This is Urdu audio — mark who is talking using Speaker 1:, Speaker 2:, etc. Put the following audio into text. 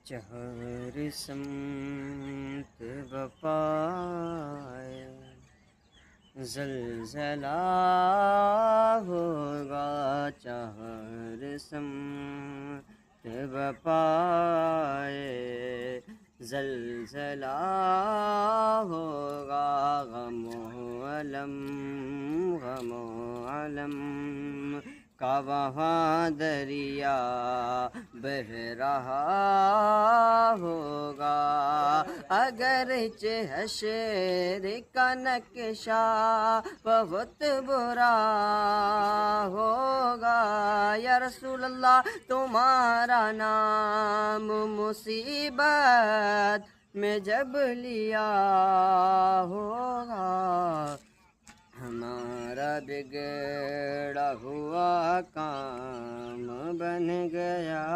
Speaker 1: چہر سمت بپائے زلزلہ ہوگا، چہر سمت بپائے زلزلہ ہوگا، غم و علم غم و علم کا وہاں دریا بہہ رہا ہوگا، اگرچہ حشر کا نقشہ بہت برا ہوگا، یا رسول اللہ تمہارا نام مصیبت میں جب لیا ہوگا، ہمارا بگڑا ہوا کام بن گیا